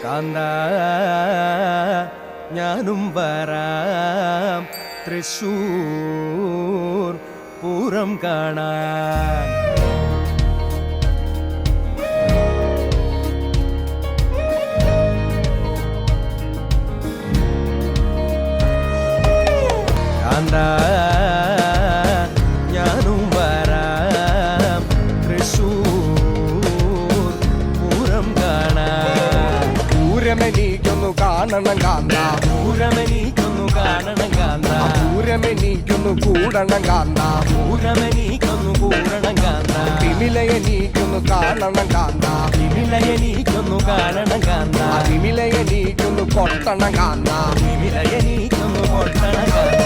കാന്ത ഞാനും വരാം തൃശൂർ പൂരം കാണാൻ. കാന്ത ഞാനും വരാം തൃശൂർ പൂരം കാണാൻ. പൂരമെനിക്കൊന്നു കാണണം കാന്ത, പൂരമെനിക്കൊന്നു കാണണം കാന്ത, പൂരമെനിക്കൊന്നു കൂടണം കാന്ത, പൂരമെനിക്കൊന്നു കൂടണം കാന്ത, തിമിലയെനിക്കൊന്നു കാണണം കാന്ത, തിമിലയെനിക്കൊന്നു കാണണം കാന്ത, തിമിലയെനിക്കൊന്നു കൊട്ടണം കാന്ത, തിമിലയെനിക്കൊന്നു കൊട്ടണം കാന്ത.